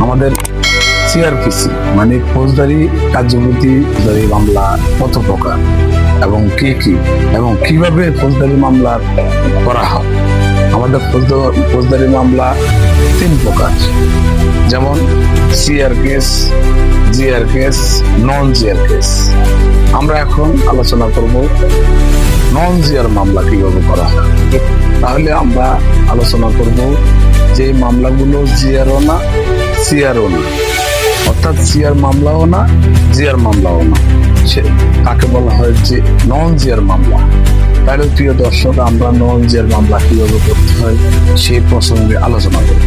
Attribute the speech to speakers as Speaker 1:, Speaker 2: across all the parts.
Speaker 1: আমাদের সিআরপিসি মানে ফৌজদারি কার্যবিধি মামলা কত প্রকার এবং কি কি এবং কিভাবে ফৌজদারি মামলা করা হয়। আমাদের ফৌজদারি মামলা 3 প্রকার, যেমন সিআর কেস, জিআর কেস, নন জিআর কেস। আমরা এখন আলোচনা করব নন জিআর মামলা কিভাবে করা হয়। তাহলে আমরা আলোচনা করব যে মামলাগুলো জিআরও না সিআরও না, অর্থাৎ সিআর মামলাও না জিআর মামলাও না, সে তাকে বলা হয় যে নন জিআর মামলা। তাহলে প্রিয় দর্শক, আমরা নন জিআর মামলা কিভাবে করতে হয় সেই প্রসঙ্গে আলোচনা করব।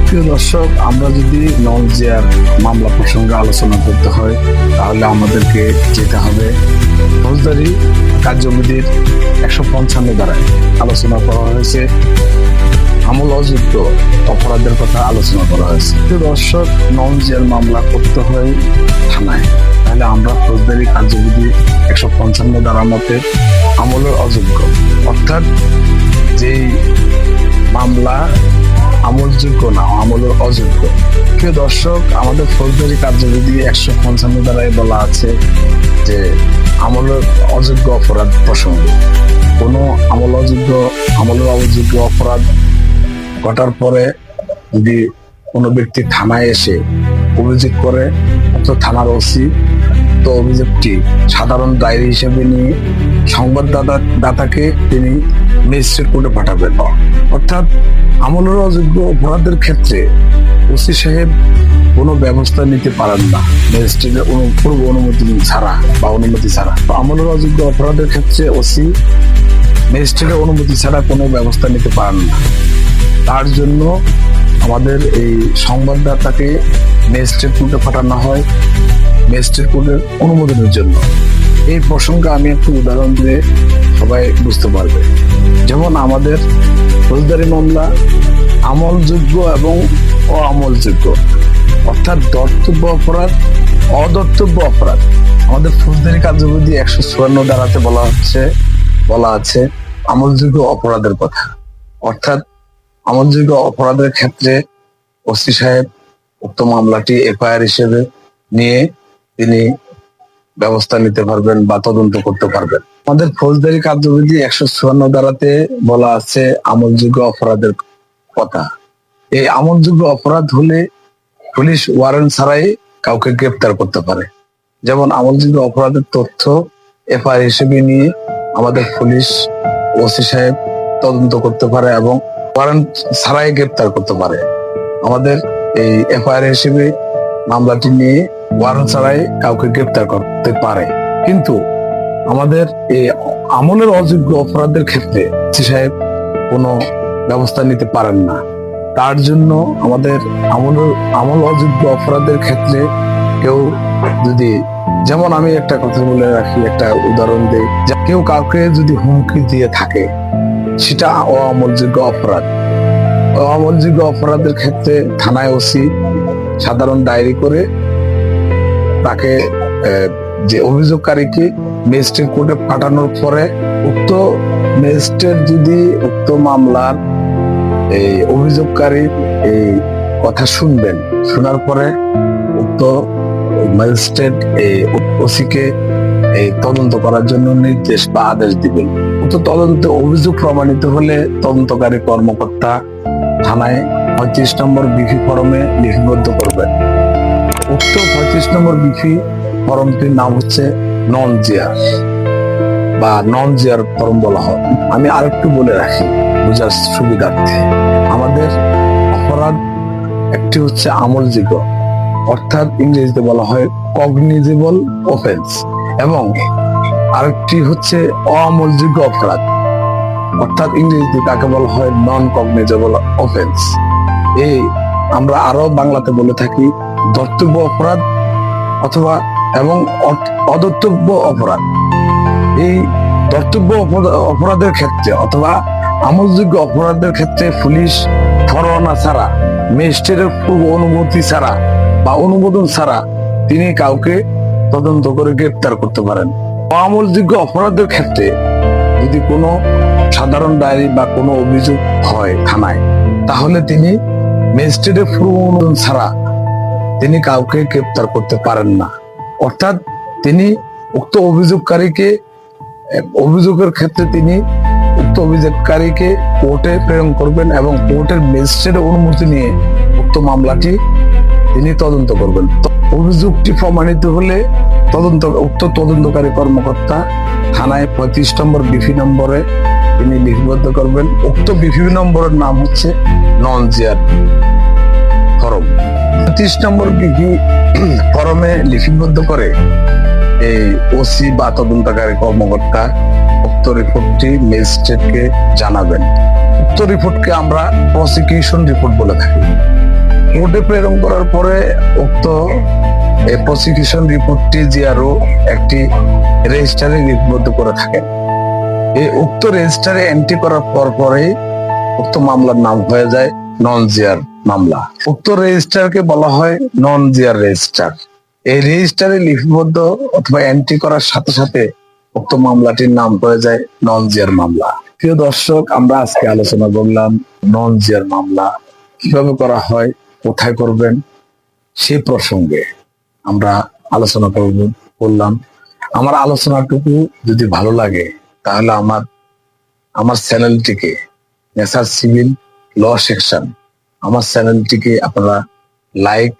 Speaker 1: প্রিয় দর্শক, আমরা যদি নন জিআর মামলা প্রসঙ্গে আলোচনা করতে হয় তাহলে আমাদেরকে যেতে হবে ফৌজদারি কার্যবিধির 155 ধারায় আলোচনা করা হয়েছে আমল অযোগ্য অপরাধের কথা আলোচনা করা হয়েছে। প্রিয় দর্শক, নন জিআর মামলা করতে হয় থানায়। তাহলে আমরা ফৌজদারি কার্যবিধি 155 ধারা মতে আমলের অযোগ্য, অর্থাৎ যেই মামলা আমলযোগ্য না, আমলের অযোগ্য। প্রিয় দর্শক, আমাদের ফৌজদারি কার্যবিধি 155 ধারায় বলা আছে যে আমলের অযোগ্য অপরাধ প্রসঙ্গে কোনো আমলের অযোগ্য অপরাধ ঘটার পরে যদি কোনো ব্যক্তি থানায় এসে অভিযোগ করে, তো থানার ওসি তো অভিযোগটি সাধারণ ডায়েরি হিসেবে নিয়ে সংবাদদাতাকে তিনি ম্যাজিস্ট্রেট কোর্টে পাঠাবেন। অর্থাৎ আমলের অযোগ্য অপরাধের ক্ষেত্রে ওসি সাহেব কোনো ব্যবস্থা নিতে পারেন না ম্যাজিস্ট্রেটের পূর্ব অনুমতি ছাড়া বা অনুমতি ছাড়া। আমলের অযোগ্য অপরাধের ক্ষেত্রে ওসি ম্যাজিস্ট্রেটের অনুমতি ছাড়া কোনো ব্যবস্থা নিতে পারেন না। তার জন্য আমাদের এই সংবাদদাতাকে ম্যাজিস্ট্রেট কোর্টে পাঠানো হয় ম্যাজিস্ট্রেট কোর্টের অনুমোদনের জন্য। এই প্রসঙ্গে আমি একটু উদাহরণ দিয়ে সবাই বুঝতে পারবে। যেমন আমাদের ফৌজদারি মামলা আমলযোগ্য এবং অআমলযোগ্য, অর্থাৎ দর্তব্য অপরাধ, অদর্তব্য অপরাধ। আমাদের ফৌজদারি কার্যবিধি 154 ধারাতে বলা আছে আমলযোগ্য অপরাধের কথা। অর্থাৎ আমলযোগ্য অপরাধের ক্ষেত্রে ওসি সাহেব উক্ত মামলাটি এফআইআর হিসেবে নিয়ে তিনি ব্যবস্থা নিতে পারবেন বা তদন্ত করতে পারবেন। আমাদের ফৌজদারি কার্যবিধি 154 ধারাতে বলা আছে আমলযোগ্য অপরাধের কথা। এই আমলযোগ্য অপরাধ হলে পুলিশ ওয়ারেন্ট ছাড়াই কাউকে গ্রেপ্তার করতে পারে। যেমন আমলযোগ্য অপরাধের তথ্য এফআইআর হিসেবে নিয়ে আমাদের পুলিশ ওসি সাহেব তদন্ত করতে পারে এবং ওয়ারেন্ট ছাড়াই গ্রেপ্তার করতে পারে। আমাদের এই এফআইআর হিসেবে মামলাটি নিয়ে ওয়ারেন্ট ছাড়াই কাউকে গ্রেপ্তার করতে পারে। কিন্তু আমাদের এই আমলের অযোগ্য অপরাধের ক্ষেত্রে ওসি সাহেব কোনো ব্যবস্থা নিতে পারেন না। তার জন্য আমাদের আমল অযোগ্য অপরাধের ক্ষেত্রে কেউ যদি, যেমন আমি একটা কথা বলে রাখি, একটা উদাহরণ দিই, কেউ কাউকে যদি হুমকি দিয়ে থাকে সেটা অআমলযোগ্য অপরাধ। অআমলযোগ্য অপরাধের ক্ষেত্রে থানায় ওসি সাধারণ ডায়েরি করে তাকে যে অভিযোগকারীকে ম্যাজিস্ট্রেট কোর্টে পাঠানোর পরে উক্ত ম্যাজিস্ট্রেট যদি উক্ত মামলার এই অভিযোগকারীর এই কথা শুনবেন, শোনার পরে উক্ত ম্যাজিস্ট্রেট এই ওসিকে এই তদন্ত করার জন্য নির্দেশ বা আদেশ দিবেন। উক্ত তদন্তে অভিযোগ প্রমাণিত হলে তদন্তকারী কর্মকর্তা থানায় 35 নম্বর বিফি ফরমে লিপিবদ্ধ করবেন। উক্ত 35 নম্বর বিফি ফরমটির নাম হচ্ছে নন জিআর বা নন জিআর ফরম বলা হয়। আমি আরেকটু বলে রাখি বোঝার সুবিধার্থে, আমাদের অপরাধ একটি হচ্ছে আমলযোগ্য, অর্থাৎ ইংরেজিতে বলা হয় কগনিজেবল অফেন্স, এবং আরেকটি হচ্ছে অআমলযোগ্য অপরাধ, অর্থাৎ ইংরেজিতে তাকে বলা হয় নন কগনিজেবল অফেন্স। এই আমরা আরো বাংলাতে বলে থাকি দর্তব্য অপরাধ অথবা এবং অদর্তব্য অপরাধ। এই দর্তব্য অপরাধের ক্ষেত্রে অথবা আমলযোগ্য অপরাধের ক্ষেত্রে পুলিশ পরোয়ানা ছাড়া, ম্যাজিস্ট্রেটের পূর্ব অনুমতি ছাড়া বা অনুমোদন ছাড়া তিনি কাউকে তদন্ত করে গ্রেপ্তার করতে পারেন। অআমলযোগ্য অপরাধের ক্ষেত্রে যদি কোনো সাধারণ ডায়েরি বা কোনো অভিযোগ হয় থানায়, তাহলে তিনি ম্যাজিস্ট্রেটের পূর্ব অনুমোদন ছাড়া তিনি কাউকে গ্রেপ্তার করতে পারেন না। অর্থাৎ তিনি উক্ত অভিযোগকারীকে অভিযোগের ক্ষেত্রে তিনি উক্ত অভিযোগকারীকে কোর্টে প্রেরণ করবেন এবং কোর্টের ম্যাজিস্ট্রেটের অনুমতি নিয়ে উক্ত মামলাটি তিনি তদন্ত করবেন। অভিযোগটি প্রমাণিত হলে উক্ত তদন্তকারী কর্মকর্তা থানায় 35 নম্বর বিপি নম্বরে তিনি লিপিবদ্ধ করবেন। উক্ত বিপি নম্বরের নাম হচ্ছে নন জিআর ফরম। 35 নম্বর বিপি ফরমে লিপিবদ্ধ করে এই ওসি বা তদন্তকারী কর্মকর্তা উক্ত রিপোর্টটি ম্যাজিস্ট্রেটকে জানাবেন। উক্ত রিপোর্টকে আমরা প্রসিকিউশন রিপোর্ট বলে থাকি। কোর্টে প্রেরণ করার পরে উক্ত প্রসিকিউশন রিপোর্টটি জিআরও একটি রেজিস্টারে লিপিবদ্ধ করে থাকেন। এই উক্ত রেজিস্টারে এন্ট্রি করার পরেই উক্ত মামলার নাম হয়ে যায় নন জিআর মামলা। উক্ত রেজিস্টারকে বলা হয় নন জিআর রেজিস্টার। এই রেজিস্টারে লিপিবদ্ধ অথবা এন্ট্রি করার সাথে সাথে উক্ত মামলাটির নাম হয়ে যায় নন জিআর মামলা। প্রিয় দর্শক, আমরা আজকে আলোচনা করলাম নন জিআর মামলা কিভাবে করা হয়, কোথায় করবেন সে প্রসঙ্গে আমরা আলোচনা করলাম। আমার আলোচনাটুকু যদি ভালো লাগে তাহলে আমার চ্যানেলটিকে নেসার সিভিল ল সেকশন আমার চ্যানেলটিকে আপনারা লাইক,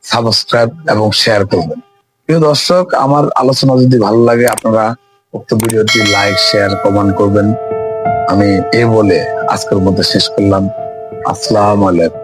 Speaker 1: সাবস্ক্রাইব এবং শেয়ার করবেন। প্রিয় দর্শক, আমার আলোচনা যদি ভালো লাগে আপনারা উক্ত ভিডিওটি লাইক, শেয়ার, কমেন্ট করবেন। আমি এই বলে আজকের মতো শেষ করলাম। আসসালামু আলাইকুম।